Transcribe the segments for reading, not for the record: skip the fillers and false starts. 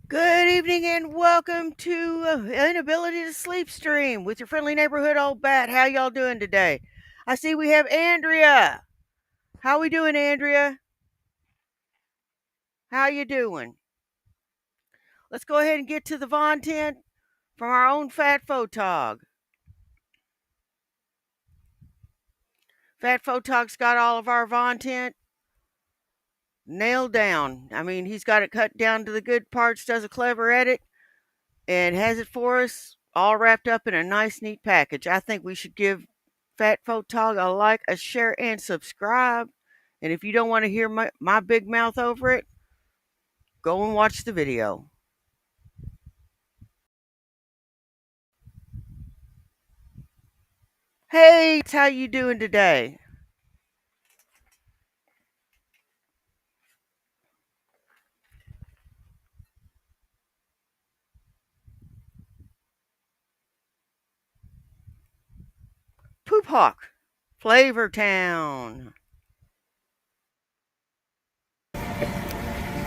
Good evening and welcome to Inability to Sleep Stream with your friendly neighborhood old bat. How y'all doing today? I see we have Andrea. How we doing, Andrea? How you doing? Let's go ahead and get to the content from our own Fat Photog. Fat Photog's got all of our content nailed down. I mean, he's got it cut down to the good parts, does a clever edit, and has it for us all wrapped up in a nice, neat package. I think we should give Fat Photog a like, a share, and subscribe. And if you don't want to hear my big mouth over it, go and watch the video. Hey, how you doing today? Poop Hawk, Flavor Town.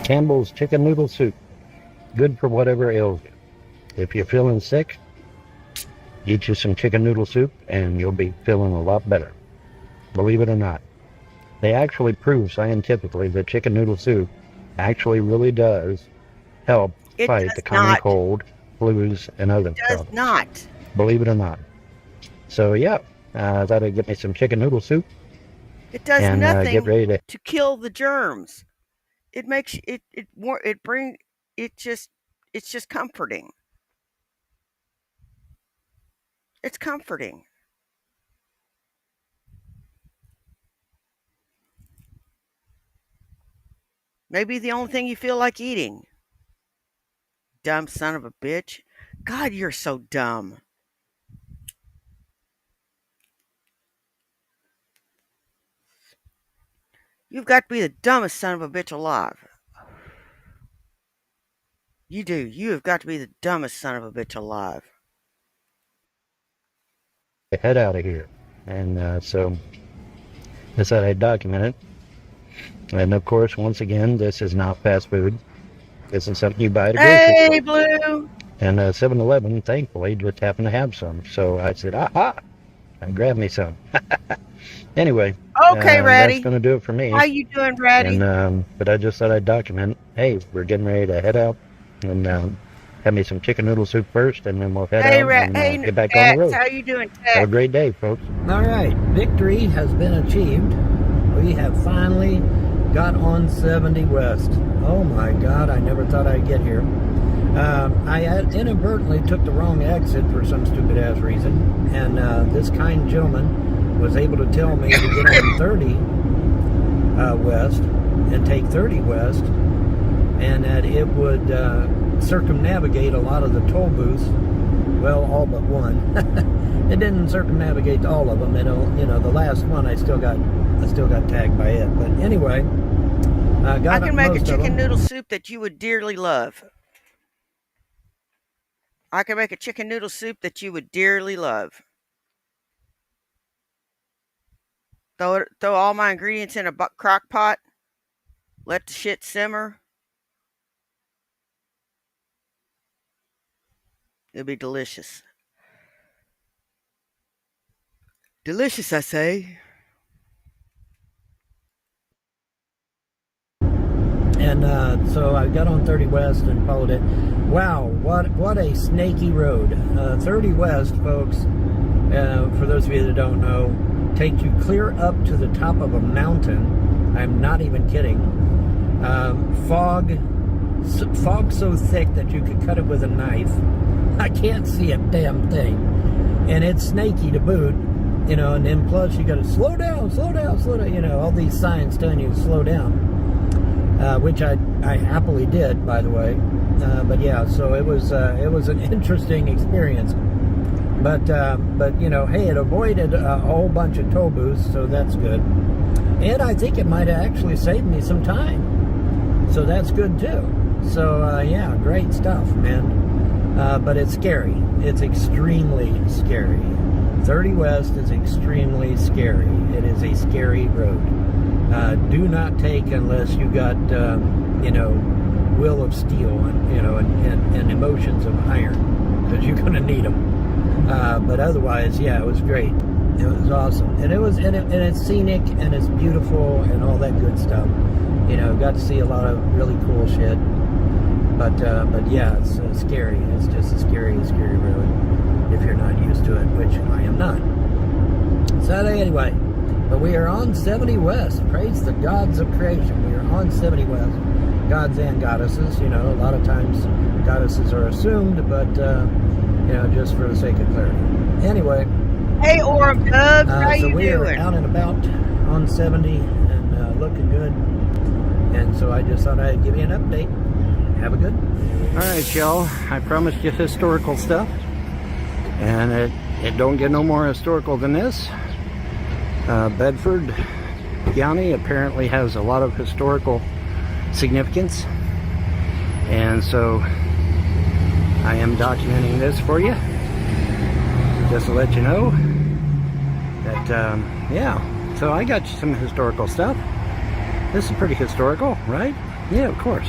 Campbell's chicken noodle soup. Good for whatever ails you. If you're feeling sick, eat you some chicken noodle soup and you'll be feeling a lot better. Believe it or not. They actually prove scientifically that chicken noodle soup actually really does help fight the common cold, flus, and other problems. It does not. Believe it or not. So yeah, I thought I'd get me some chicken noodle soup. It does and, nothing get ready to kill the germs. It makes it's just comforting. It's comforting. Maybe the only thing you feel like eating. Dumb son of a bitch. God, you're so dumb. You've got to be the dumbest son of a bitch alive. You do. You have got to be the dumbest son of a bitch alive. Head out of here. And so decided I'd document it. And of course, once again, this is not fast food. This is something you buy at a grocery store. Hey, Blue! And 7-Eleven, thankfully, just happened to have some. So I said, aha! And grabbed me some. Anyway. Okay, Ratty. That's going to do it for me. How you doing, Ratty? But I just thought I'd document, hey, we're getting ready to head out. And have me some chicken noodle soup first, and then we'll head out and get back on the road. How you doing, Ted? Have a great day, folks. All right, victory has been achieved. We have finally got on 70 West. Oh my God, I never thought I'd get here. I inadvertently took the wrong exit for some stupid ass reason, and this kind gentleman was able to tell me to get on 30 West and take 30 West, and that it would circumnavigate a lot of the toll booths. Well, all but one. It didn't circumnavigate all of them. You know, the last one I still got tagged by it. But anyway, I can make a chicken noodle soup that you would dearly love. I can make a chicken noodle soup that you would dearly love. Throw all my ingredients in a crock pot. Let the shit simmer. It'll be delicious. Delicious, I say. And so I got on 30 West and followed it. Wow, what a snaky road. 30 West, folks, for those of you that don't know, takes you clear up to the top of a mountain. I'm not even kidding. Fog so thick that you could cut it with a knife. I can't see a damn thing. And it's snaky to boot, you know, and then plus you got to slow down, you know, all these signs telling you to slow down, which I happily did, by the way. But yeah, so it was an interesting experience. But you know, hey, it avoided a whole bunch of toll booths, so that's good. And I think it might have actually saved me some time. So that's good too. So yeah, great stuff, man. But it's scary. It's extremely scary. 30 West is extremely scary. It is a scary road. Do not take unless you got, you know, will of steel and, and emotions of iron, because you're going to need them. But otherwise, yeah, it was great. It was awesome, and it's scenic and it's beautiful and all that good stuff. Got to see a lot of really cool shit. But yeah, it's scary. It's just a scary road if you're not used to it, which I am not. So anyway, but we are on 70 West. Praise the gods of creation. We are on 70 West. Gods and goddesses. A lot of times goddesses are assumed, but just for the sake of clarity. Anyway. Hey, Orem Dubs, how so you we doing? are out and about on 70 and looking good. And so I just thought I'd give you an update. Have a good. All right, y'all. I promised you historical stuff, and it don't get no more historical than this. Bedford County apparently has a lot of historical significance, and so I am documenting this for you, just to let you know that, yeah. So I got you some historical stuff. This is pretty historical, right? Yeah, of course.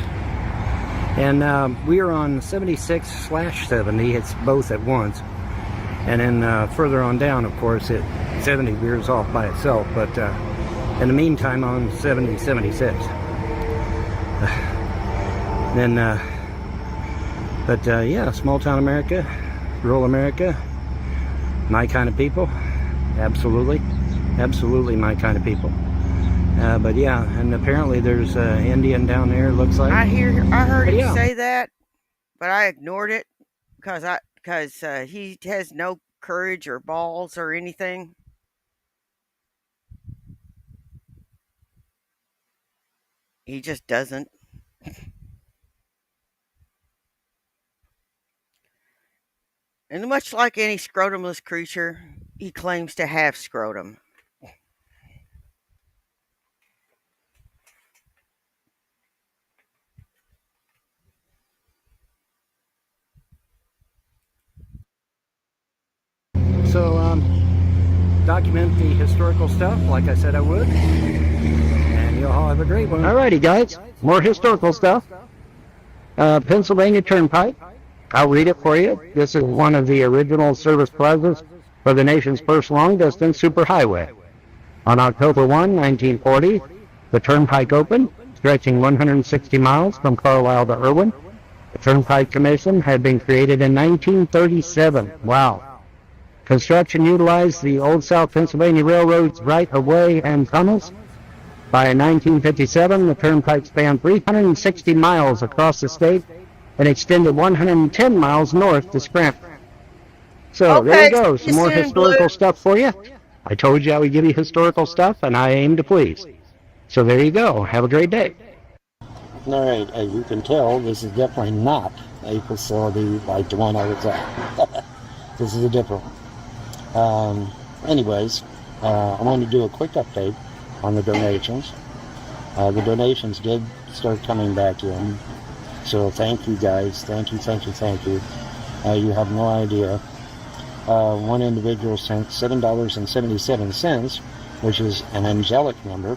And we are on 76/70. It's both at once. And then further on down, of course, 70 veers off by itself. But in the meantime, on 70/76. Then, yeah, small town America, rural America, my kind of people. Absolutely my kind of people. But yeah, and apparently there's Indian down there, looks like. I heard him Yeah. say that, but I ignored it because he has no courage or balls or anything. He just doesn't. And much like any scrotumless creature, he claims to have scrotum. So, document the historical stuff like I said I would. And you'll all have a great one. Alrighty, guys. More historical stuff. Pennsylvania Turnpike. I'll read it for you. This is one of the original service plazas for the nation's first long-distance superhighway. On October 1, 1940, the Turnpike opened, stretching 160 miles from Carlisle to Irwin. The Turnpike Commission had been created in 1937. Wow. Construction utilized the Old South Pennsylvania Railroad's right-of-way and tunnels. By 1957, the Turnpike spanned 360 miles across the state and extended 110 miles north to Scranton. So there you go, some more historical stuff for you. I told you I would give you historical stuff, and I aim to please. So there you go. Have a great day. All right, as you can tell, this is definitely not a facility like the one I was at. This is a different one. Anyways, I wanted to do a quick update on the donations. The donations did start coming back in. So thank you guys. Thank you. You have no idea. One individual sent $7.77, which is an angelic number.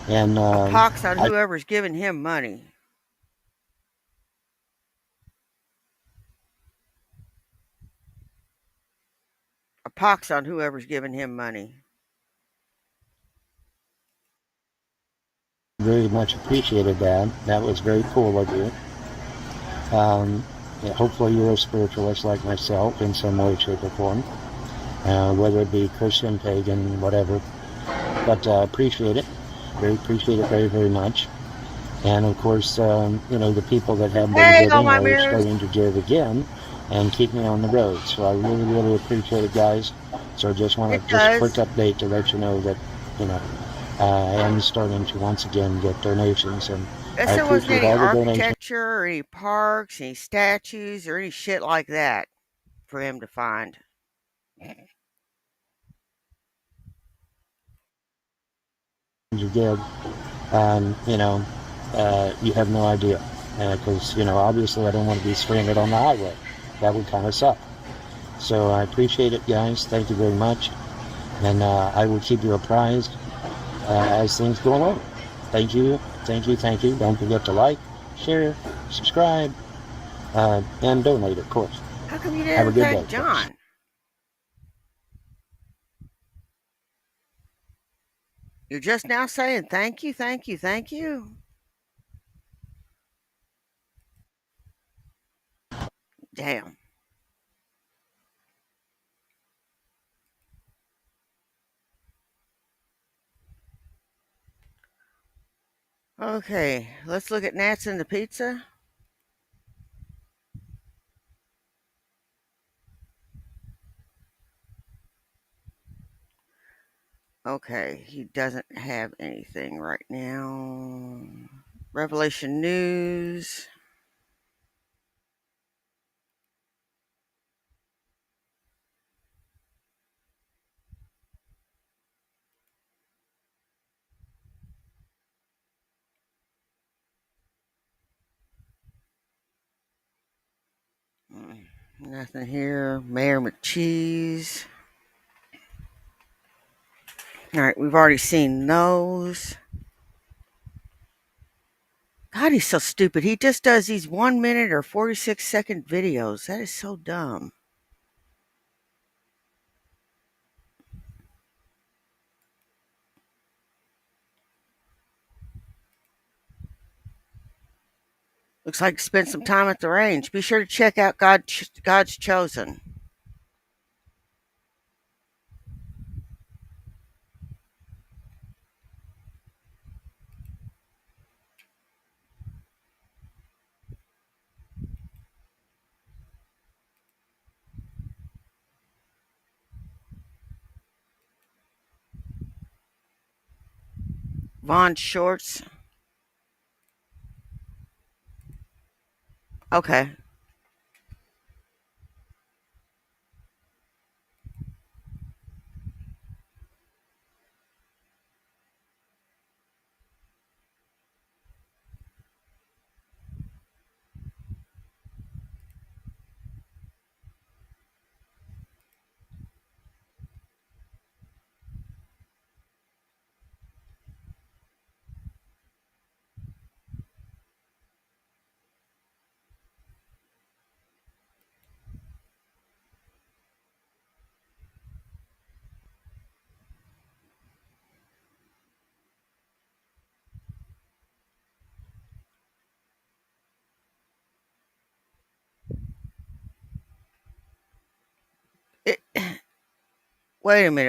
And Pox on whoever's giving him money. A pox on whoever's giving him money. Very much appreciated that. That was very cool of you. Yeah, hopefully you're a spiritualist like myself in some way, shape, or form. Whether it be Christian, pagan, whatever. But appreciate it. Appreciate it very, very much. And of course, the people that have been giving are starting to give again and keep me on the road. So I really, really appreciate it, guys. So I just want to just a quick update to let you know that, I am starting to once again get donations, and If there wasn't any architecture or any parks, any statues, or any shit like that for him to find. You give, you have no idea, because obviously I don't want to be stranded on the highway. That would kind of suck. So I appreciate it, guys. Thank you very much, and I will keep you apprised as things go along. Thank you. Don't forget to like, share, subscribe, and donate, of course. How come you Have a didn't good thank day, John? folks. You're just now saying thank you, thank you, thank you. Damn. Okay, let's look at Nats and the pizza. Okay, he doesn't have anything right now. Revelation News. Nothing here. Mayor McCheese. All right, we've already seen those. God, he's so stupid. He just does these 1 minute or 46-second videos. That is so dumb. Looks like spend some time at the range. Be sure to check out God's Chosen. Vaughn Shorts. Okay. It, wait a minute.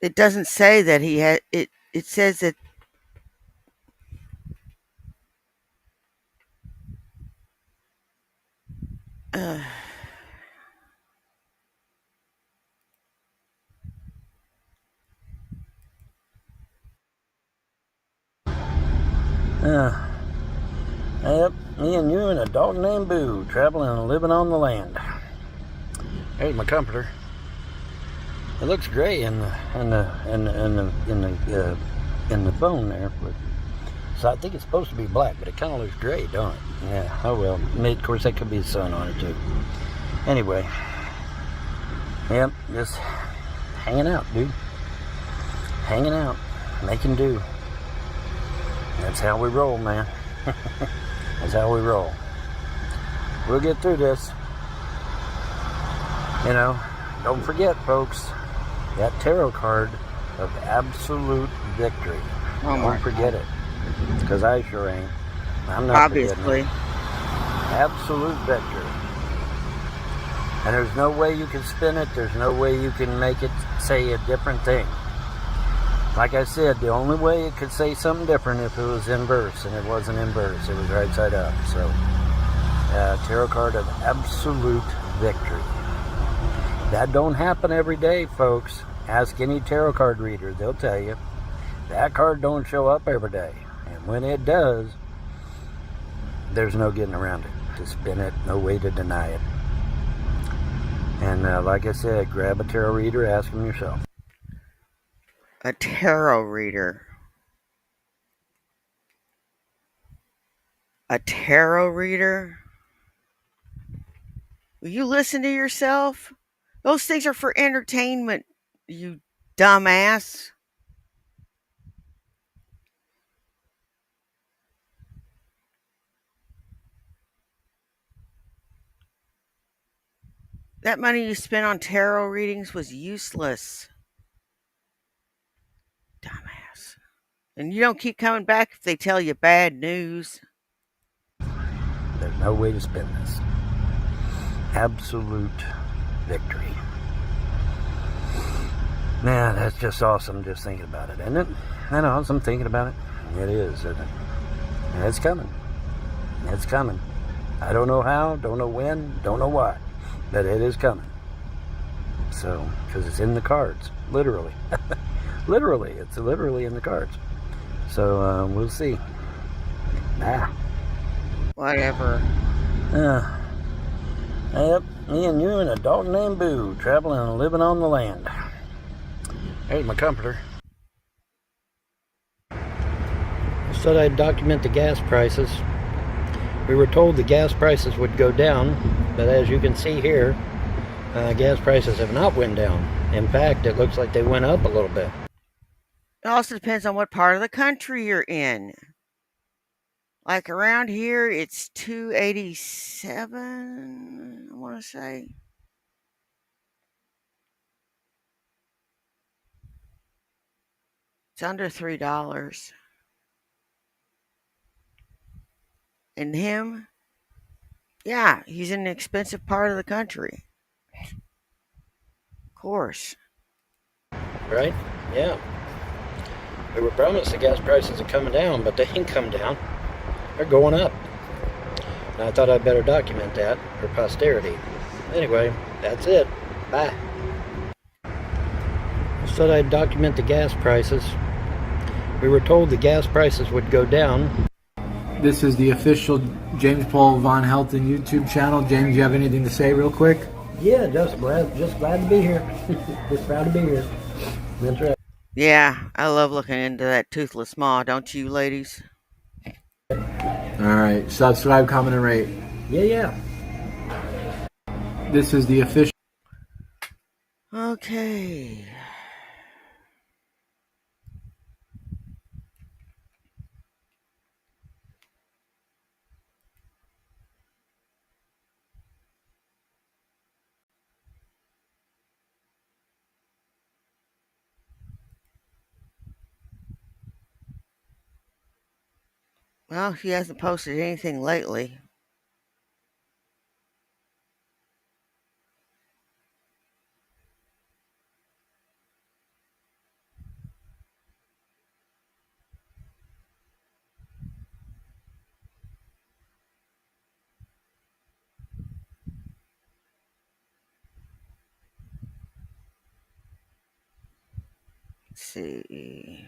It doesn't say that he had it. It says that. Uh, Yep, me and you and a dog named Boo traveling and living on the land. There's my comforter. It looks gray in the phone there, but so I think it's supposed to be black, but it kind of looks gray, don't it? Yeah. Oh well. Of course, that could be the sun on it too. Anyway, yep, just hanging out, dude. Hanging out, making do. That's how we roll, man. That's how we roll. We'll get through this. You know, don't forget, folks, that tarot card of absolute victory. oh Don't forget it, because I sure ain't. I'm not obviously. forgetting it. Absolute victory. And there's no way you can spin it. There's no way you can make it say a different thing. Like I said, the only way it could say something different if it was in verse, and it wasn't in verse. It was right side up. So, tarot card of absolute victory. That don't happen every day, folks. Ask any tarot card reader. They'll tell you. That card don't show up every day. And when it does, there's no getting around it. To spin it, no way to deny it. And like I said, grab a tarot reader, ask them yourself. A tarot reader. A tarot reader? Will you listen to yourself? Those things are for entertainment, you dumbass. That money you spent on tarot readings was useless. Dumbass. And you don't keep coming back if they tell you bad news. There's no way to spin this. Absolute victory. Man, that's just awesome just thinking about it, isn't it? I know, as I'm thinking about it. It is, isn't it? And it's coming. It's coming. I don't know how, don't know when, don't know why, but it is coming. So, because it's in the cards, literally. Literally, it's literally in the cards. So, we'll see. Whatever. Yep, me and you and a dog named Boo, traveling and living on the land. There's my comforter. I said I'd document the gas prices. We were told the gas prices would go down, but as you can see here, gas prices have not went down. In fact, it looks like they went up a little bit. It also depends on what part of the country you're in. Like around here, it's $2.87, I want to say. It's under $3. And him, yeah, he's in an expensive part of the country. Of course. Right? Yeah. We were promised the gas prices are coming down, but they ain't come down. They're going up. And I thought I'd better document that for posterity. Anyway, that's it. Bye. I said I'd document the gas prices. We were told the gas prices would go down. This is the official James Paul Von Helton YouTube channel. James, you have anything to say real quick? Yeah, just glad to be here. Just proud to be here. That's right. Yeah, I love looking into that toothless maw, don't you, ladies? Alright, subscribe, comment, and rate. Yeah. This is the official. Okay. Well, he hasn't posted anything lately. Let's see.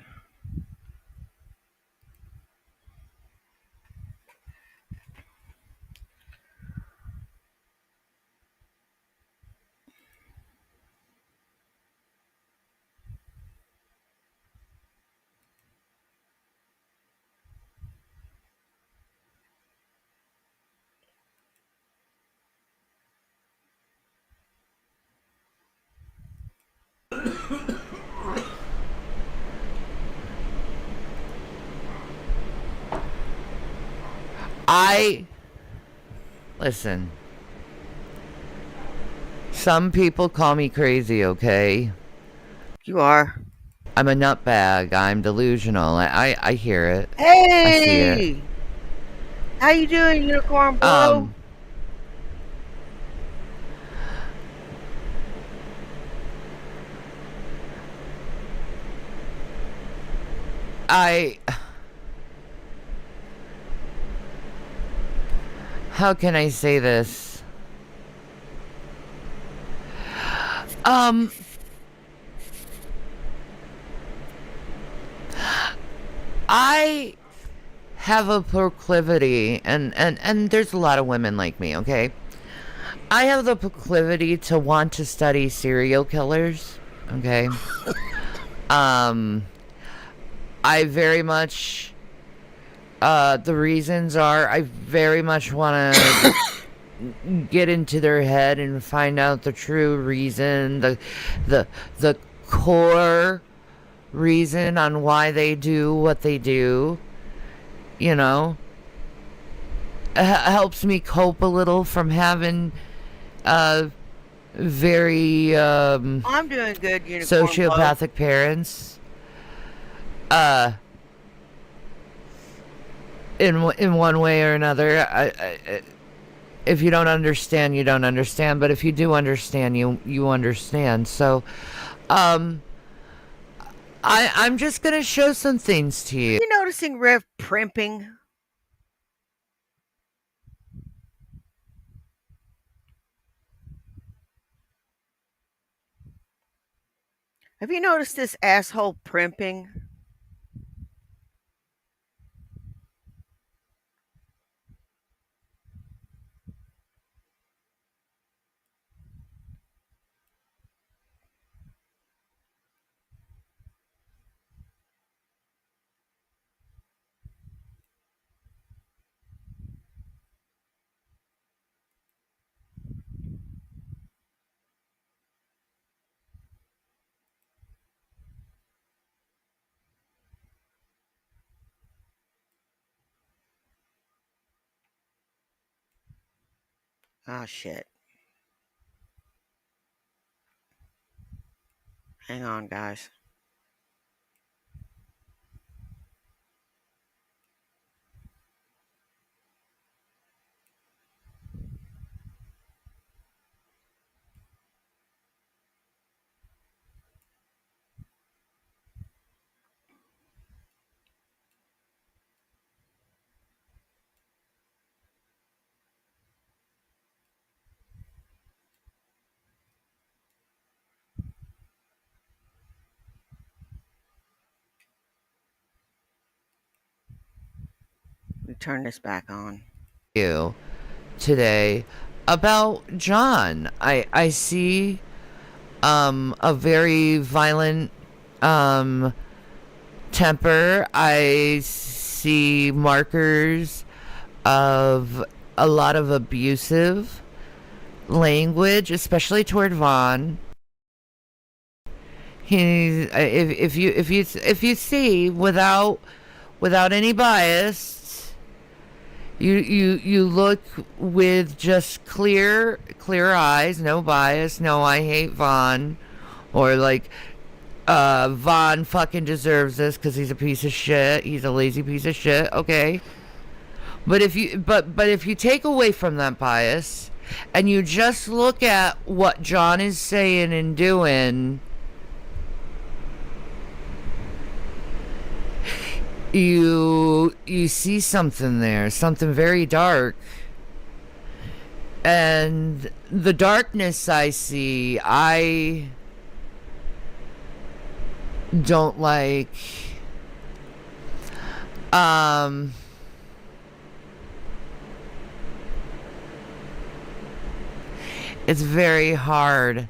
Listen. Some people call me crazy, okay? You are. I'm a nutbag. I'm delusional. I hear it. Hey! I see it. How you doing, Unicorn Bro? How can I say this? I have a proclivity, and there's a lot of women like me, okay? I have the proclivity to want to study serial killers, okay? I very much The reasons are I very much want to get into their head and find out the true reason, the core reason on why they do what they do. You know, helps me cope a little from having very I'm doing good, Unicorn Blow. sociopathic parents. In one way or another. If you don't understand, you don't understand. But if you do understand, you understand. So, I'm just gonna show some things to you. You noticing Rev primping? Have you noticed this asshole primping? Oh, shit. Hang on, guys. Let me turn this back on. You today about John. I see a very violent temper. I see markers of a lot of abusive language, especially toward Vaughn. He, if you see without any bias, you look with just clear eyes, no bias, no I hate Vaughn, or like Vaughn fucking deserves this because he's a piece of shit. He's a lazy piece of shit. Okay, but if you take away from that bias and you just look at what John is saying and doing, you see something there, something very dark. And the darkness I see, I don't like. It's very hard.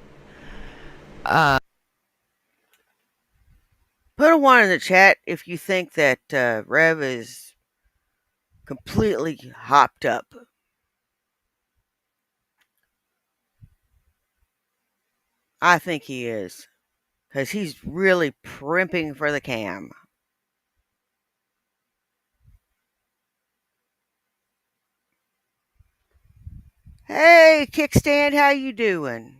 Put a 1 in the chat if you think that Rev is completely hopped up. I think he is. Because he's really primping for the cam. Hey, Kickstand, how you doing?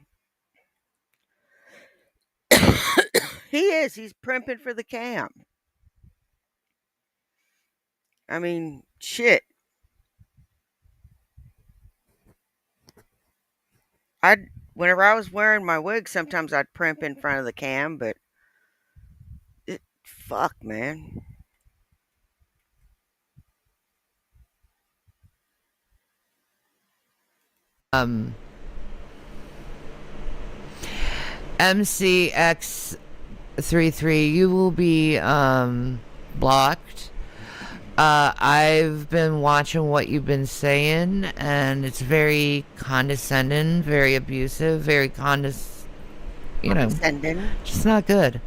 He is. He's primping for the cam. I mean, shit. Whenever I was wearing my wig, sometimes I'd primp in front of the cam, but fuck, man. MCX33, you will be blocked. I've been watching what you've been saying, and it's very condescending, very abusive, very condescending. Sending. Just not good.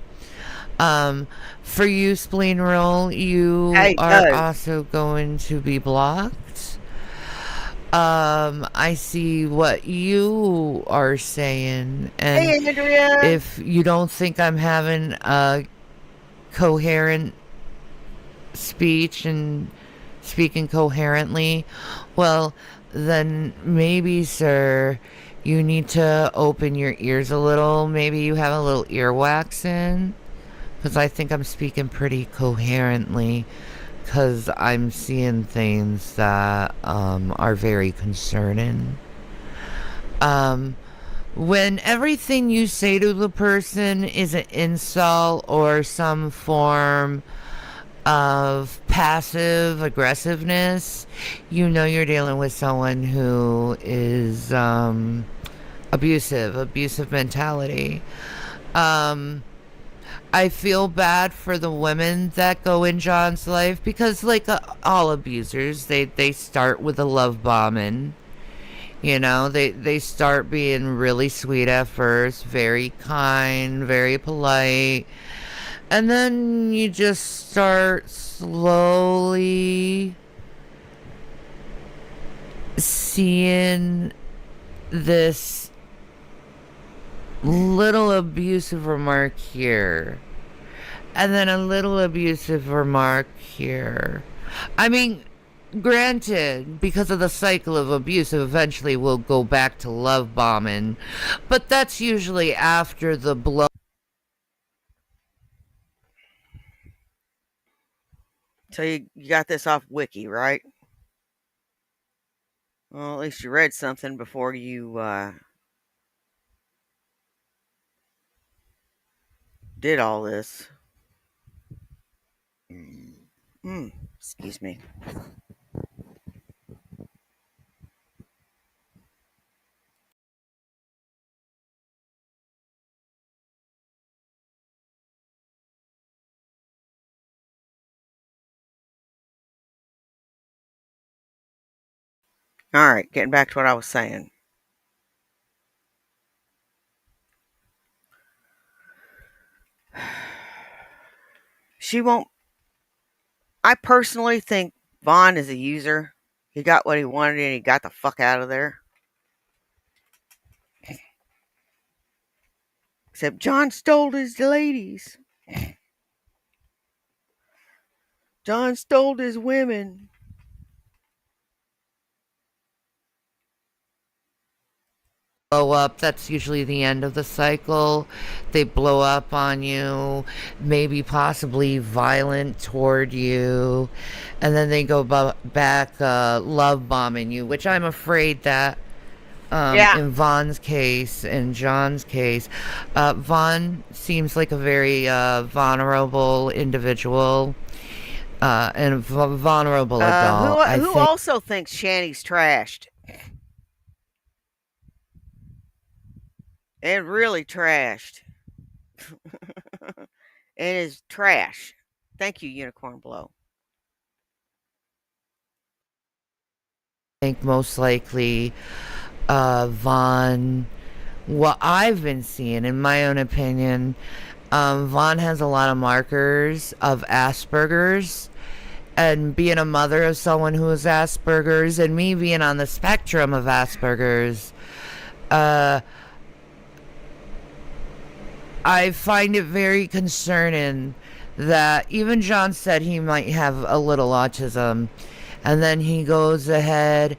Um, for you, Spleen Roll, you Hey, are no. also going to be blocked. I see what you are saying, and Hey, Andrea. if you don't think I'm having a coherent speech and speaking coherently, well, then maybe, sir, you need to open your ears a little. Maybe you have a little earwax in, because I think I'm speaking pretty coherently, because I'm seeing things that are very concerning. Um, when everything you say to the person is an insult or some form of passive aggressiveness, you know you're dealing with someone who is abusive mentality. Um, I feel bad for the women that go in John's life because, like all abusers, they start with a love bombing. You know, they start being really sweet at first, very kind, very polite, and then you just start slowly seeing this little abusive remark here, and then a little abusive remark here. I mean, granted, because of the cycle of abuse, eventually we'll go back to love bombing, but that's usually after the blow. So you got this off Wiki, right? Well, at least you read something before you did all this. Excuse me. All right, getting back to what I was saying. She won't. I personally think Vaughn is a user. He got what he wanted and he got the fuck out of there. Except John stole his ladies. John stole his women. Blow up, that's usually the end of the cycle. They blow up on you, maybe possibly violent toward you, and then they go back love bombing you, which I'm afraid that Yeah. in Vaughn's case, in John's case, Vaughn seems like a very vulnerable individual, and a vulnerable adult. I Who think also thinks Shanny's trashed and really trashed and is trash. Thank you, Unicorn Blow. most likely Vaughn, what I've been seeing, in my own opinion, Vaughn has a lot of markers of Asperger's. And being a mother of someone who has Asperger's, and me being on the spectrum of Asperger's, uh, I find it very concerning that even John said he might have a little autism, and then he goes ahead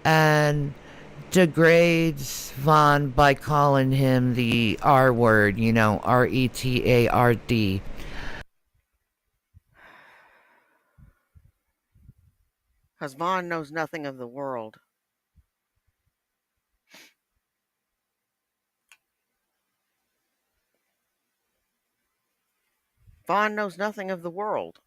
and degrades Vaughn by calling him the R word, you know, RETARD. Because Vaughn knows nothing of the world. Vaughn knows nothing of the world.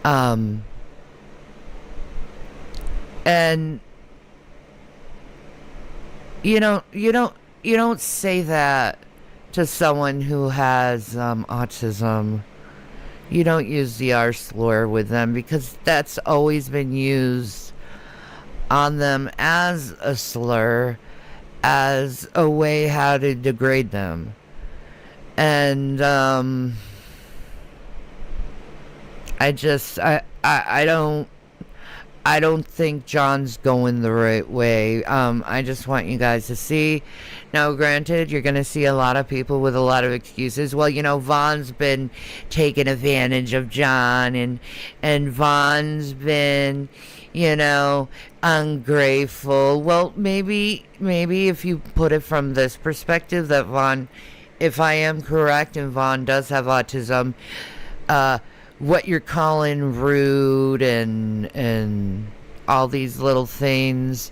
Um, and you don't say that to someone who has autism. You don't use the R slur with them because that's always been used on them as a slur, as a way how to degrade them. And I don't think John's going the right way. I just want you guys to see. Now, granted, you're going to see a lot of people with a lot of excuses. Well, Vaughn's been taking advantage of John, and Vaughn's been, ungrateful. Well, maybe if you put it from this perspective, that Vaughn, if I am correct, and Vaughn does have autism, what you're calling rude and all these little things,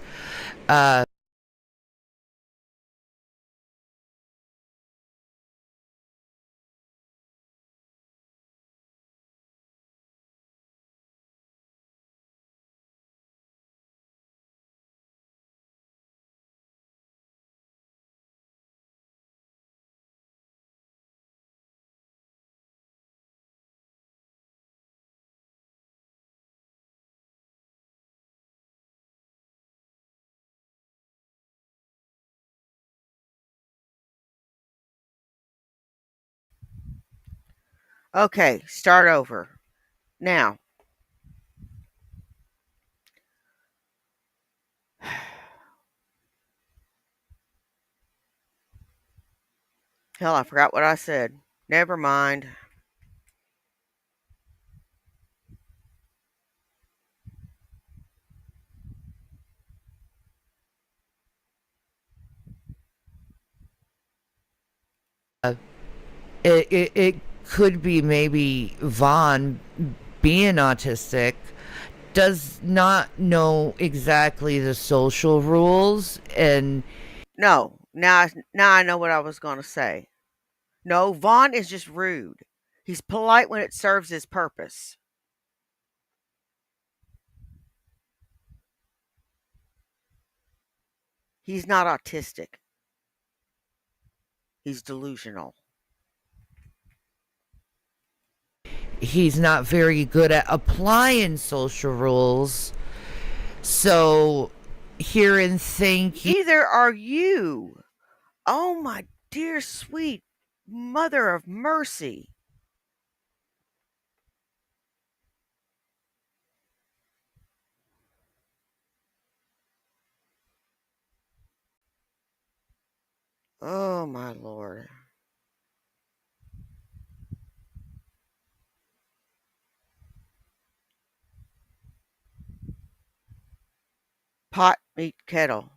Okay, start over. Now, hell, I forgot what I said. Never mind. it could be maybe Vaughn, being autistic, does not know exactly the social rules, and No, now I know what I was going to say. No, Vaughn is just rude. He's polite when it serves his purpose. He's not autistic. He's delusional. he's not very good at applying social rules. So hear and think. Either are you. Oh, my dear sweet mother of mercy. Oh, my Lord. Pot, meet, kettle.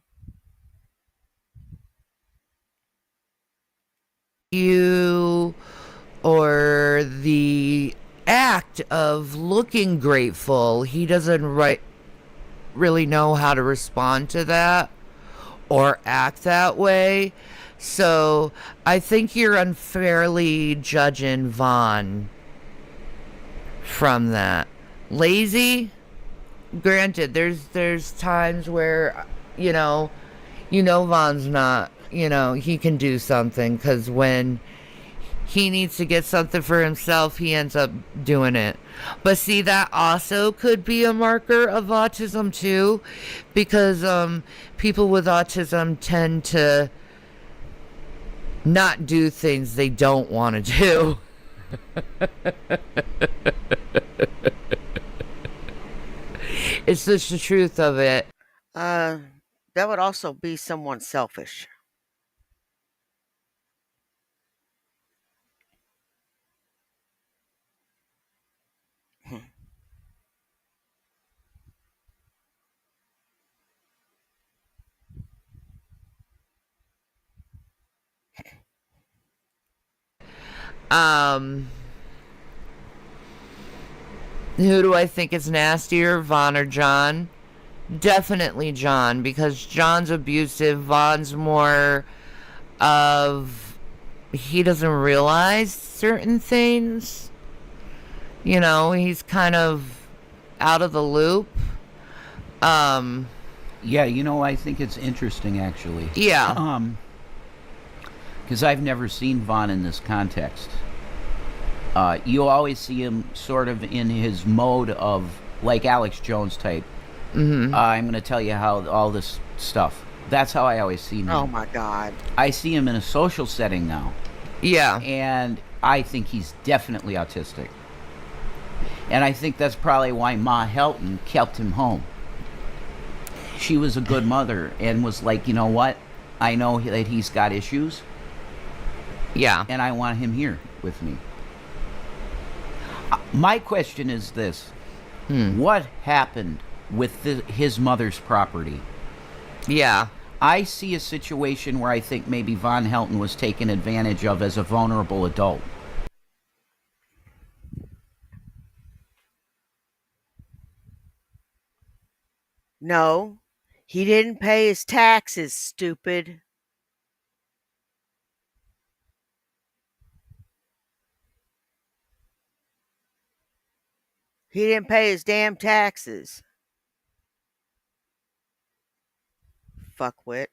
You, or the act of looking grateful, he doesn't really know how to respond to that or act that way. So I think you're unfairly judging Vaughn from that. Lazy, granted, there's times where Vaughn's not, he can do something, because when he needs to get something for himself, he ends up doing it. But see, that also could be a marker of autism too, because people with autism tend to not do things they don't want to do. It's just the truth of it. That would also be someone selfish. Um, who do I think is nastier, Vaughn or John? Definitely John, because John's abusive. Vaughn's more of, he doesn't realize certain things. You know, he's kind of out of the loop. Um, Yeah, I think it's interesting actually. yeah. Because I've never seen Vaughn in this context. You always see him sort of in his mode of like Alex Jones type. I'm going to tell you how all this stuff. That's how I always see him. Oh my God. I see him in a social setting now, Yeah. and I think he's definitely autistic. And I think that's probably why Ma Helton kept him home. She was a good mother and was like, you know what? I know that he's got issues, Yeah. and I want him here with me. My question is this. What happened with his mother's property? Yeah. I see a situation where I think maybe Von Helton was taken advantage of as a vulnerable adult. No, he didn't pay his taxes, stupid. He didn't pay his damn taxes. Fuckwit.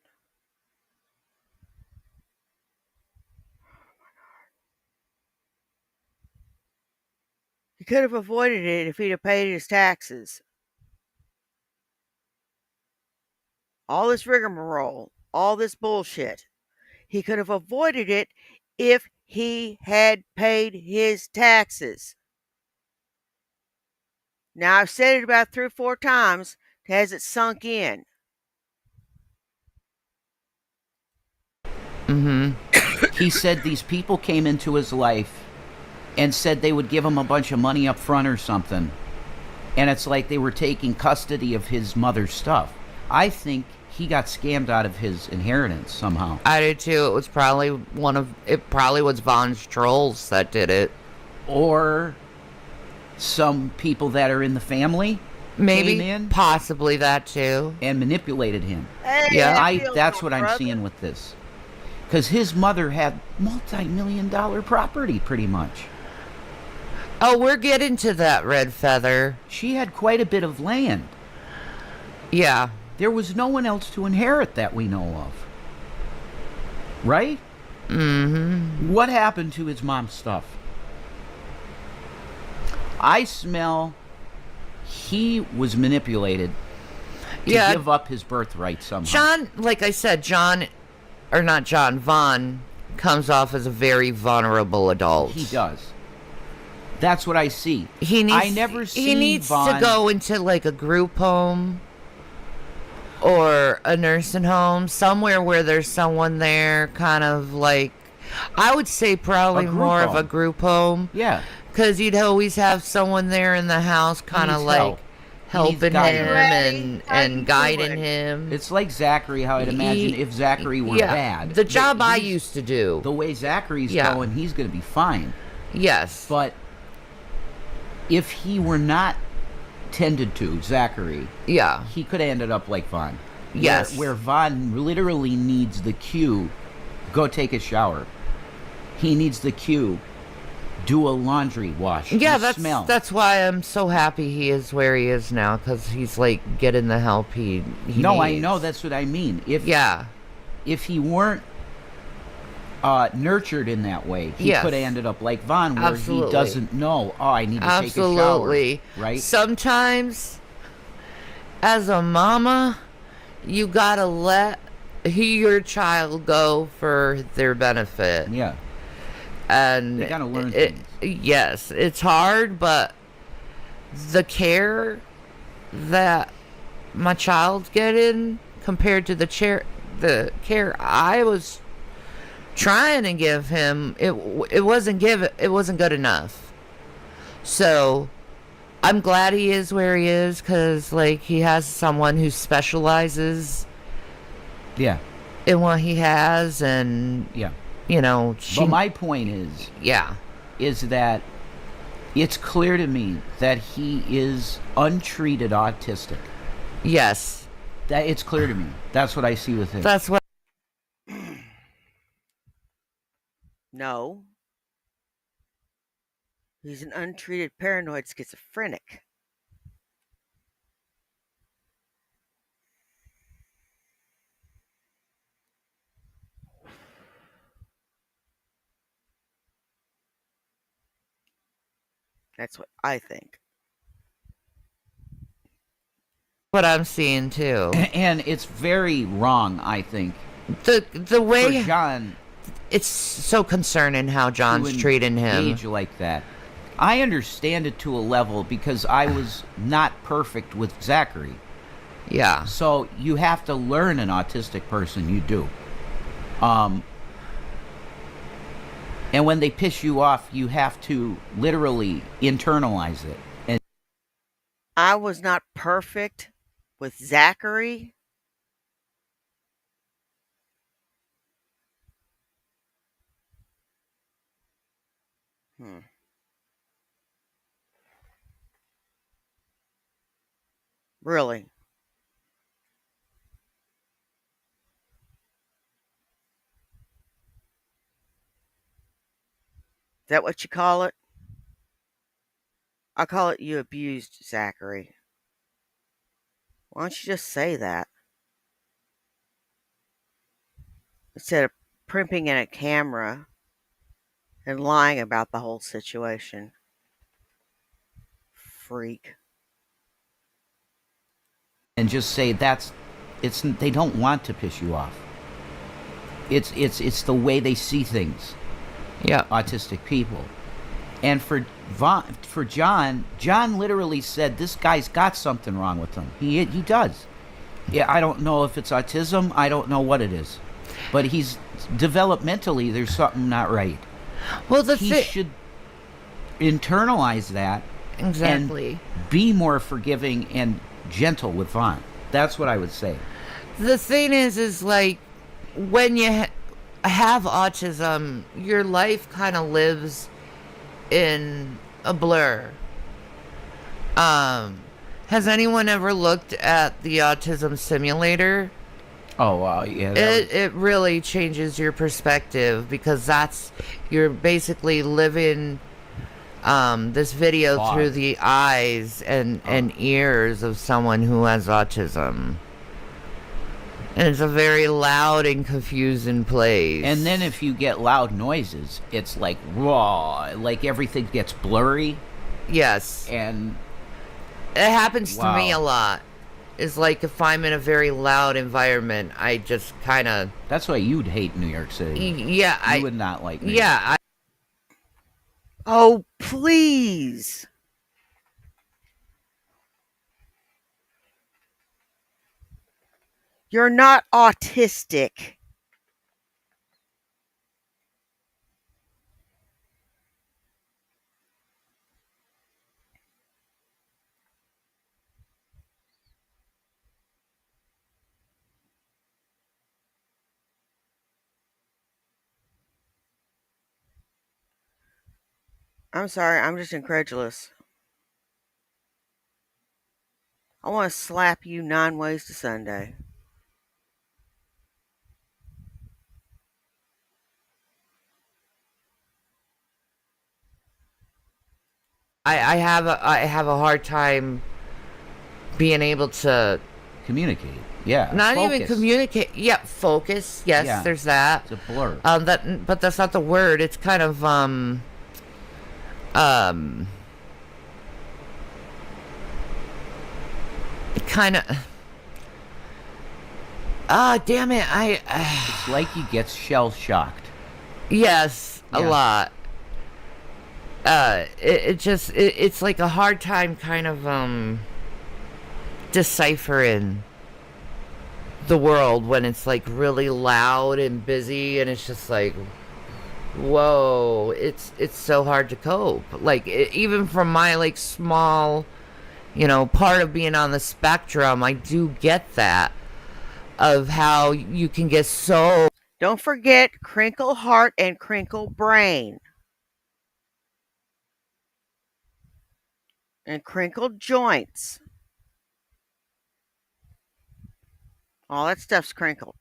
He could have avoided it if he'd have paid his taxes. All this rigmarole, all this bullshit. He could have avoided it if he had paid his taxes. Now, I've said it about 3 or 4 times. Has it sunk in? He said these people came into his life and said they would give him a bunch of money up front or something. And it's like they were taking custody of his mother's stuff. I think he got scammed out of his inheritance somehow. I did too. It was probably it probably was Vaughn's trolls that did it. Or some people that are in the family Maybe, came in possibly that too. and manipulated him. Hey, Yeah. That's what I'm seeing with this. Because his mother had multi-million-dollar property, pretty much. Oh, we're getting to that, Red Feather. She had quite a bit of land. Yeah. There was no one else to inherit that we know of. Right? Mm-hmm. What happened to his mom's stuff? I smell he was manipulated to Yeah. give up his birthright somehow. John, like I said, Vaughn comes off as a very vulnerable adult. He does. That's what I see. He needs, I never see he needs Vaughn to go into like a group home or a nursing home, somewhere where there's someone there, kind of like, I would say probably A group more of a home. group home. Yeah. Because you'd always have someone there in the house, kind of needs like help. helping him guidance. and guiding him. It's like Zachary, how I'd imagine if Zachary were bad. The job I he's- used to do. The way Zachary's Yeah. going, he's going to be fine. Yes. But if he were not tended to, Zachary, Yeah. he could have ended up like Vaughn. Yes. Where Vaughn literally needs the cue, go take a shower. He needs the cue, do a laundry wash. Yeah, and smell. that's why I'm so happy he is where he is now, because he's like getting the help he No, I needs. know, that's what I mean. If he weren't nurtured in that way, he Yes. could have ended up like Vaughn, where Absolutely. he doesn't know, oh, I need to Absolutely. take a shower. Right? Sometimes, as a mama, you gotta let your child go for their benefit. Yeah. And They gotta learn things. Yes, it's hard, but the care that my child's getting compared to the care I was trying to give him, it wasn't good enough. So I'm glad he is where he is, because like he has someone who specializes Yeah. in what he has, and Yeah. you know, But my point is that it's clear to me that he is untreated autistic. Yes, That it's clear to me. That's what I see with him. that's what. No. He's an untreated paranoid schizophrenic. That's what I think. What I'm seeing too. And it's very wrong, I think, The for way John it's so concerning how John's to treating him. engage like that. I understand it to a level because I was not perfect with Zachary. Yeah. So you have to learn an autistic person. You do. And when they piss you off, you have to literally internalize it. And I was not perfect with Zachary. Really? Is that what you call it? I call it you abused Zachary. Why don't you just say that? Instead of primping in a camera and lying about the whole situation. Freak. just say it's they don't want to piss you off. It's the way they see things. Yeah. Autistic people. And for John literally said this guy's got something wrong with him. He does. Yeah, I don't know if it's autism. I don't know what it is, but he's developmentally there's something not right. Well, He should internalize that exactly. and be more forgiving and gentle with Vaughn. That's what I would say. The thing is like when you have autism, your life kind of lives in a blur. Has anyone ever looked at the autism simulator? Oh, wow, yeah. It really changes your perspective because you're basically living this video Fog. through the eyes and ears of someone who has autism. And it's a very loud and confusing place. And then if you get loud noises, it's like raw, like everything gets blurry. Yes. And It happens to me Wow. a lot. It's like if I'm in a very loud environment, I just kind of... that's why you'd hate New York City. Yeah, You would not like New York. Yeah, Oh, please. You're not autistic. I'm sorry, I'm just incredulous. I want to slap you 9 ways to Sunday. I have a hard time being able to Communicate. Yeah. not even Focus. communicate. Yeah, focus. Yes, Yeah. there's that. It's a blur. But that's not the word. It's kind of kind of. Ah, damn it! It's like he gets shell shocked. Yes, a Yeah. lot. It's like a hard time kind of deciphering the world when it's like really loud and busy and it's just like whoa, it's so hard to cope. Like even from my like small, part of being on the spectrum, I do get that of how you can get so... Don't forget crinkle heart and crinkle brain. And crinkled joints. All that stuff's crinkled.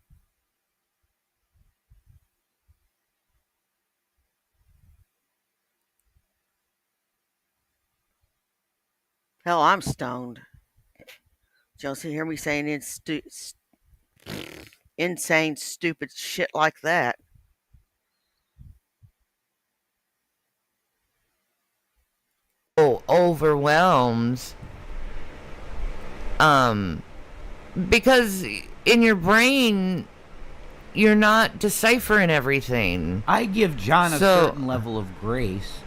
Hell, I'm stoned. Don't you hear me saying insane, stupid shit like that? Oh, overwhelmed. Um, because in your brain, you're not deciphering everything. I give John a So- certain level of grace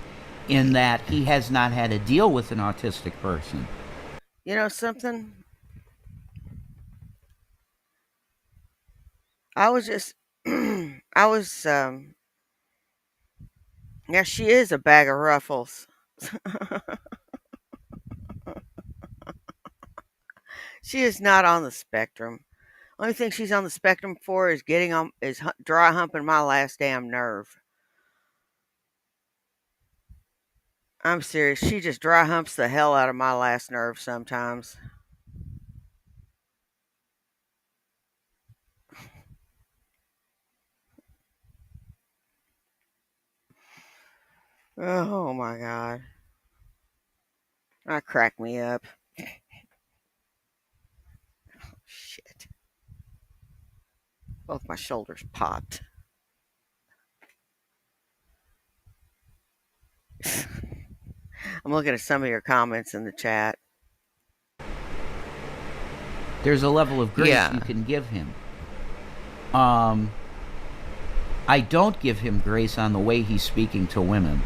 in that he has not had to deal with an autistic person. You know something? I was just, I was, yeah, she is a bag of ruffles. She is not on the spectrum. Only thing she's on the spectrum for is dry humping my last damn nerve. I'm serious. She just dry humps the hell out of my last nerve sometimes. Oh my god. That cracked me up. Shit. Both my shoulders popped. I'm looking at some of your comments in the chat. There's a level of grace Yeah. you can give him. I don't give him grace on the way he's speaking to women.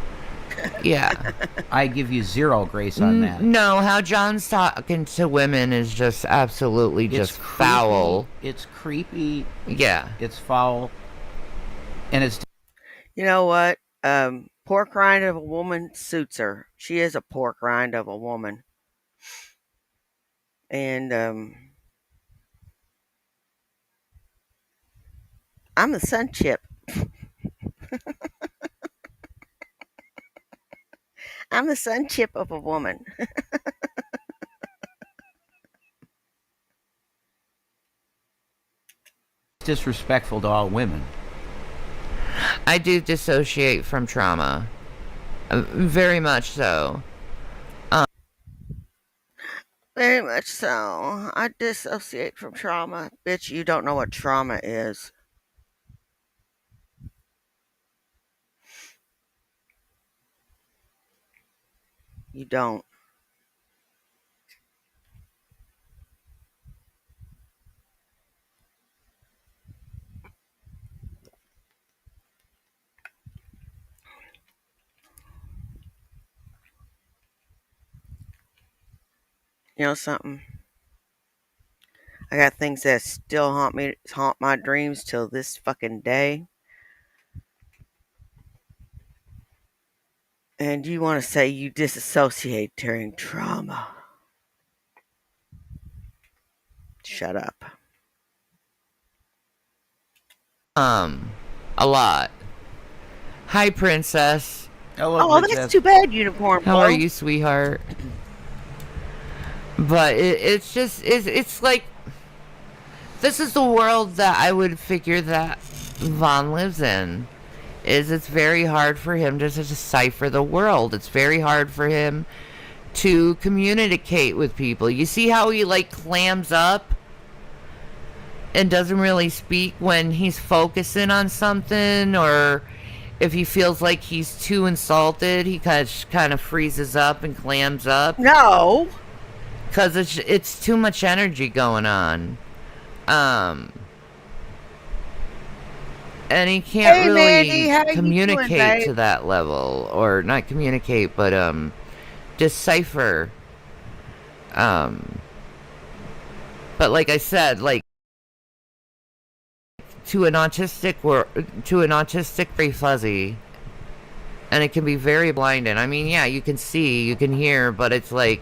Yeah. I give you zero grace on that. No, how John's talking to women is just absolutely It's just creepy, foul. It's creepy. Yeah. It's foul. And it's You know what? Pork rind of a woman suits her. She is a pork rind of a woman. And I'm the sun chip. I'm the sun chip of a woman. disrespectful to all women. I do dissociate from trauma. Very much so. Very much so. I dissociate from trauma. Bitch, you don't know what trauma is. You don't. You know something? I got things that still haunt my dreams till this fucking day. And you want to say you disassociate during trauma. Shut up. A lot. Hi, princess. Hello, Oh, princess. that's too bad, Unicorn How Blow. are you, sweetheart? But it's like, this is the world that I would figure that Vaughn lives in. It's very hard for him to decipher the world. It's very hard for him to communicate with people. You see how he like clams up and doesn't really speak when he's focusing on something, or if he feels like he's too insulted, he kind of freezes up and clams up. No. Because it's too much energy going on. And he can't Hey, really Mandy, how you doing, communicate babe? to that level. Or not communicate, but decipher. But like I said, like, to an autistic very fuzzy. And it can be very blinding. I mean, yeah, you can see, you can hear, but it's like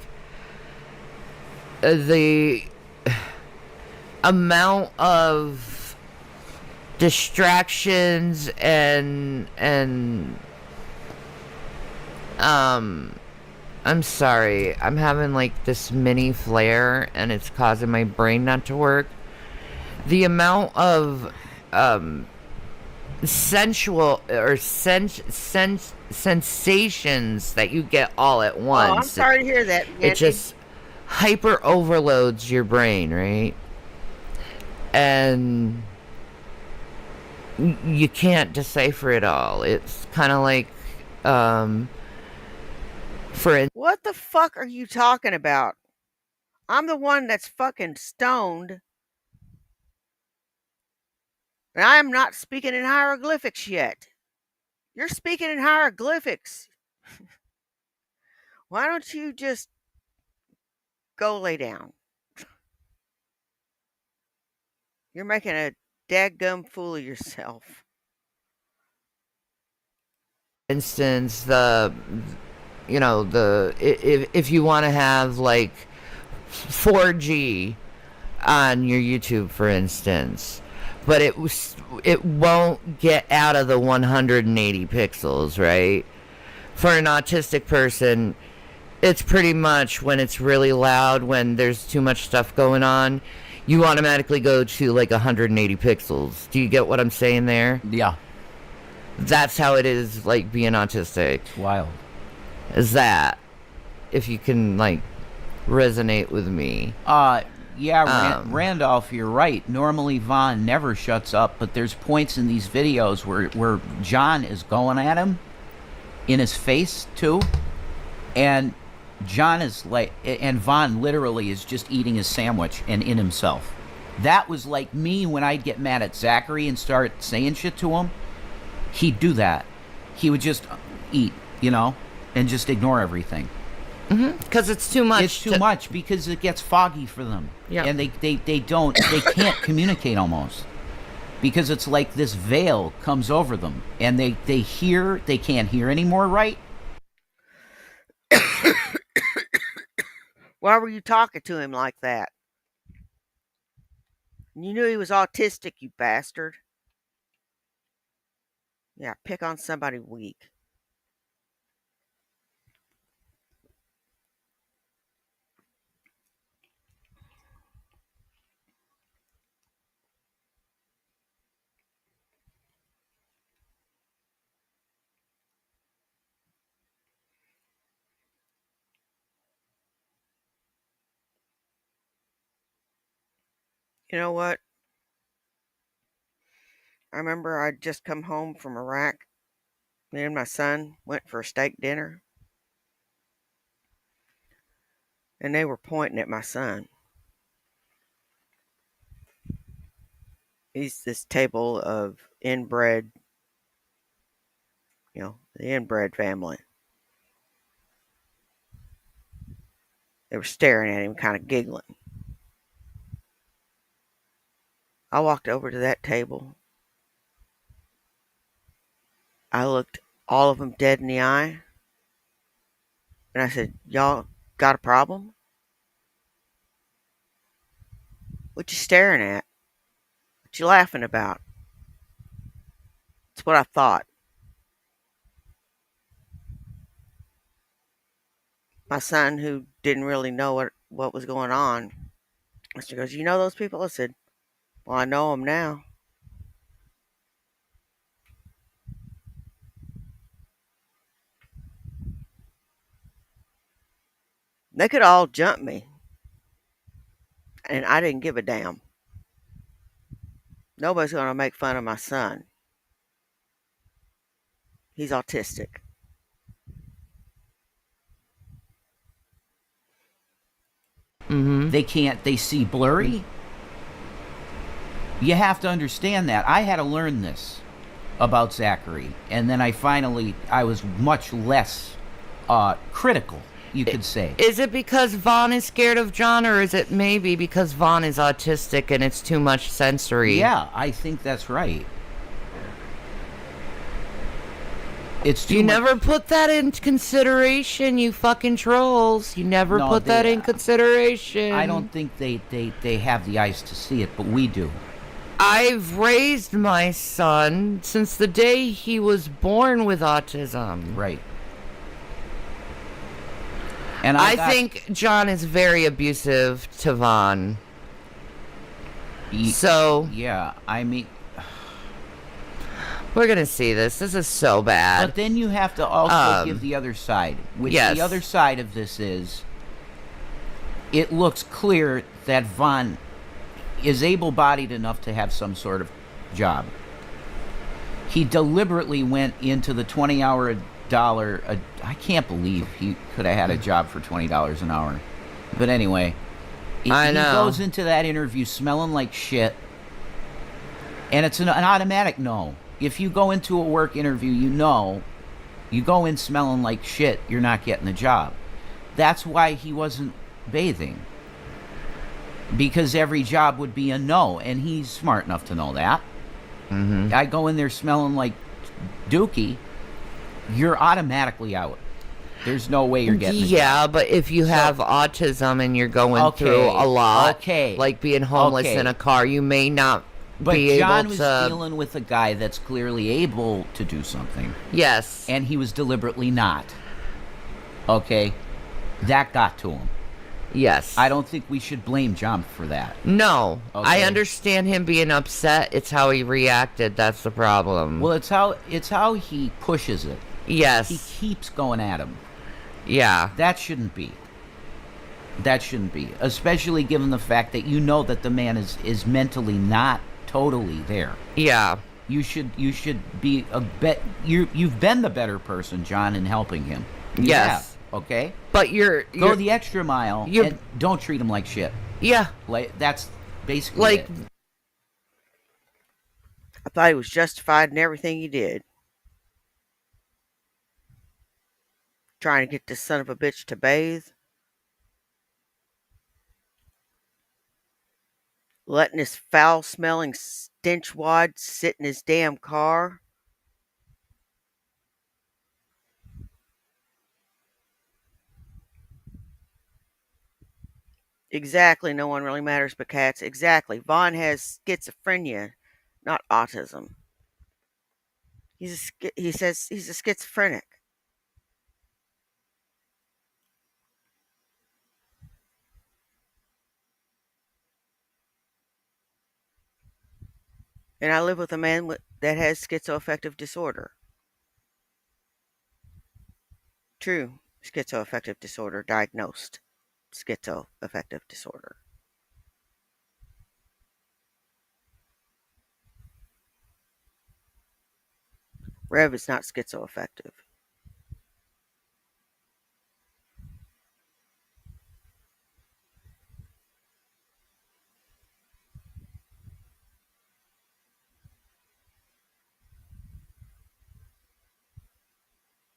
the amount of distractions and I'm sorry, I'm having like this mini flare and it's causing my brain not to work. The amount of sensual or sensations that you get all at once. Oh, I'm sorry to hear that, Mandy. It just hyper overloads your brain, right? And you can't decipher it all. It's kind of like, for What the fuck are you talking about? I'm the one that's fucking stoned. And I am not speaking in hieroglyphics yet. You're speaking in hieroglyphics. Why don't you just go lay down? You're making a dadgum fool of yourself. instance, if you want to have like 4G on your YouTube, for instance, but it won't get out of the 180 pixels, right? For an autistic person, it's pretty much when it's really loud, when there's too much stuff going on, you automatically go to like 180 pixels. Do you get what I'm saying there? Yeah, That's how it is, like, being autistic. it's wild. Is that, if you can, like, resonate with me. Randolph, you're right. Normally Vaughn never shuts up, but there's points in these videos where John is going at him in his face too, and John is like, and Vaughn literally is just eating his sandwich and in himself. That was like me when I'd get mad at Zachary and start saying shit to him. He'd do that. He would just eat, and just ignore everything. Because it's too much. It's too much because it gets foggy for them. Yeah. And they can't communicate almost. Because it's like this veil comes over them. And they can't hear anymore, right? Why were you talking to him like that? You knew he was autistic, you bastard. Yeah, pick on somebody weak. You know what? I remember I'd just come home from Iraq. Me and my son went for a steak dinner. And they were pointing at my son. He's this table of inbred, the inbred family. They were staring at him, kind of giggling. I walked over to that table. I looked all of them dead in the eye. And I said, y'all got a problem? What you staring at? What you laughing about? That's what I thought. My son, who didn't really know what was going on, he goes, you know those people? I said, well, I know them now. They could all jump me. And I didn't give a damn. Nobody's going to make fun of my son. He's autistic. They see blurry. You have to understand that. I had to learn this about Zachary. And then I was much less critical, you could say. Is it because Vaughn is scared of John, or is it maybe because Vaughn is autistic and it's too much sensory? Yeah, I think that's right. It's too You much. never put that in consideration, you fucking trolls. You never put that in consideration. I don't think they have the eyes to see it, but we do. I've raised my son since the day he was born with autism. Right. And I think John is very abusive to Vaughn. So yeah, I mean, we're gonna see this. This is so bad. but then you have to also give the other side, which yes. the other side of this is it looks clear that Vaughn is able-bodied enough to have some sort of job. He deliberately went into the $20 I can't believe he could have had a job for $20 an hour. But anyway, I know. He goes into that interview smelling like shit, and it's an automatic no. If you go into a work interview, you go in smelling like shit, you're not getting the job. That's why he wasn't bathing. Because every job would be a no, and he's smart enough to know that. Mm-hmm. I go in there smelling like Dookie, you're automatically out. There's no way you're getting the Yeah, job. but if you have autism and you're going through a lot, like being homeless in a car, you may not But be John able was to. dealing with a guy that's clearly able to do something, Yes. and he was deliberately not. Okay? That got to him. Yes. I don't think we should blame John for that. No. I Okay. understand him being upset. It's how he reacted. That's the problem. Well, it's how he pushes it. yes. He keeps going at him. Yeah. That shouldn't be. That shouldn't be, especially given the fact that you know that the man is mentally not totally there. Yeah. You should be you've been the better person, John, in helping him. You Yes. have, okay? But you're Go the extra mile you're- and don't treat him like shit. yeah. Like that's basically Like it. I thought he was justified in everything he did. Trying to get this son of a bitch to bathe. Letting his foul-smelling stench wad sit in his damn car. Exactly, no one really matters but cats. Exactly. Vaughn has schizophrenia, not autism. He says he's a schizophrenic. And I live with a man that has schizoaffective disorder. True, schizoaffective disorder, diagnosed schizoaffective disorder. Rev is not schizoaffective.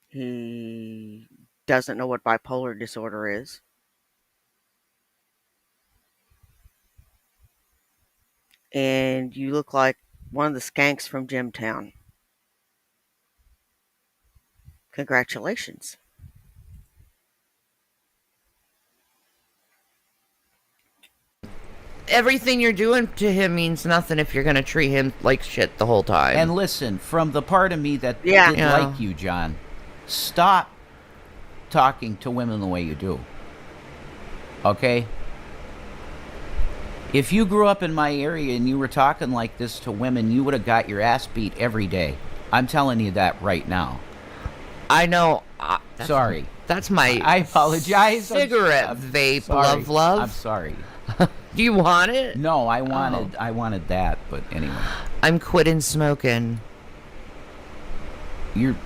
He doesn't know what bipolar disorder is. And you look like one of the skanks from Jimtown. Congratulations. everything you're doing to him means nothing if you're gonna treat him like shit the whole time. And listen, from the part of me that Yeah. did Yeah. like you, John, stop talking to women the way you do. Okay? If you grew up in my area and you were talking like this to women, you would have got your ass beat every day. I'm telling you that right now. I know. Sorry. That's my. I apologize. Cigarette I'm vape, sorry. love. I'm sorry. Do you want it? No, I wanted that, but anyway. I'm quitting smoking. You're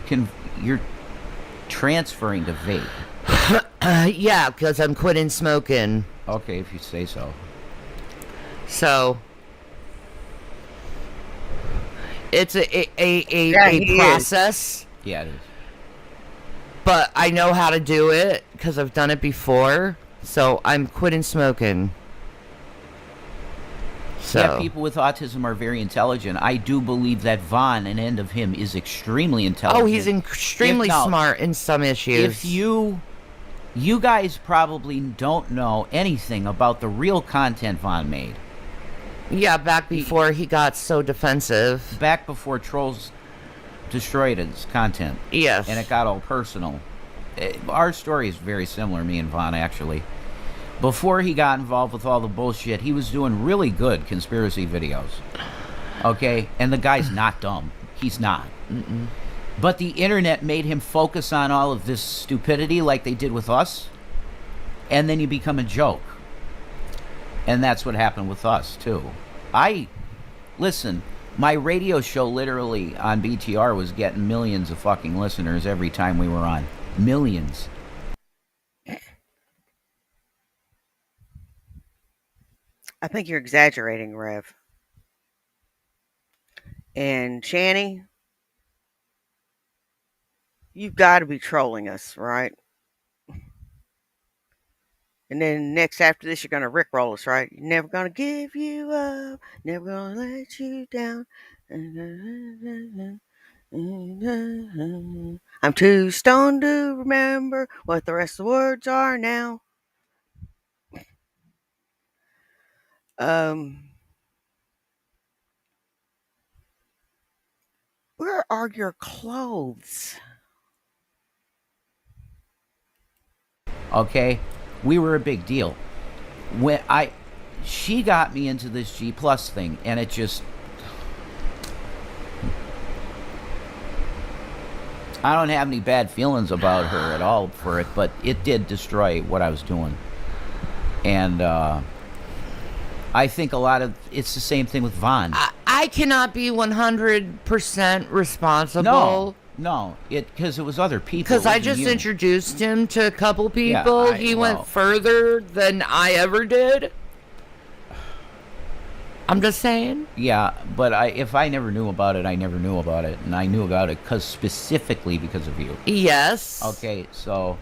transferring to vape. Yeah, because I'm quitting smoking. Okay, if you say so. So it's Yeah, a he is. process, Yeah, it is. but I know how to do it because I've done it before. So I'm quitting smoking. So Yeah, people with autism are very intelligent. I do believe that Vaughn, an end of him, is extremely intelligent. oh, he's extremely Now, smart in some issues. If you guys probably don't know anything about the real content Vaughn made. Yeah, back before he got so defensive. Back before Trolls destroyed his content. Yes. And it got all personal. Our story is very similar, me and Vaughn, actually. Before he got involved with all the bullshit, he was doing really good conspiracy videos. Okay? And the guy's not dumb. He's not. Mm-mm. But the internet made him focus on all of this stupidity like they did with us. And then you become a joke. And that's what happened with us too. Listen, my radio show literally on BTR was getting millions of fucking listeners every time we were on. Millions. I think you're exaggerating, Rev. And Channy, you've got to be trolling us, right? And then next after this, you're going to rickroll us, right? You're never going to give you up, never going to let you down. I'm too stoned to remember what the rest of the words are now. Where are your clothes? Okay? We were a big deal. She got me into this G Plus thing, and it just, I don't have any bad feelings about her at all for it, but it did destroy what I was doing. And I think a lot of it's the same thing with Vaughn. I cannot be 100% responsible. No, because it was other people. Because I wasn't just you. introduced him to a couple Yeah, people. He well- went further than I ever did. I'm just saying. Yeah, but if I never knew about it, I never knew about it, and I knew about it specifically because of you. Yes. Okay, so.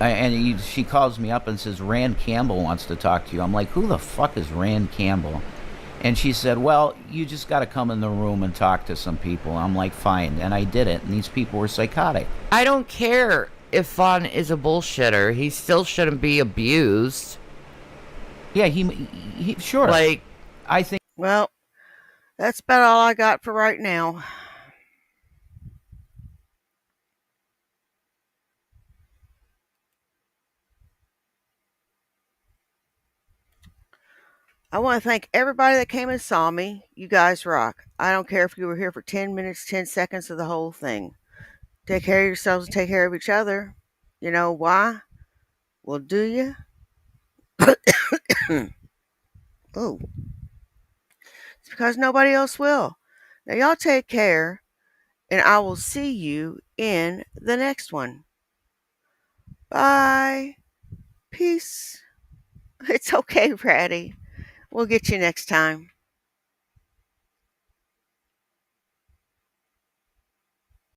She calls me up and says, Rand Campbell wants to talk to you. I'm like, who the fuck is Rand Campbell? And she said, well, you just got to come in the room and talk to some people. I'm like, fine. And I did it, and these people were psychotic. I don't care if Vaughn is a bullshitter. He still shouldn't be abused. Yeah, he sure. Like, I think. Well, that's about all I got for right now. I want to thank everybody that came and saw me. You guys rock. I don't care if you were here for 10 minutes, 10 seconds of the whole thing. Take care of yourselves and take care of each other. You know why? Well, do you? Oh, it's because nobody else will. Now, y'all take care, and I will see you in the next one. Bye. Peace. It's okay, Ratty. We'll get you next time.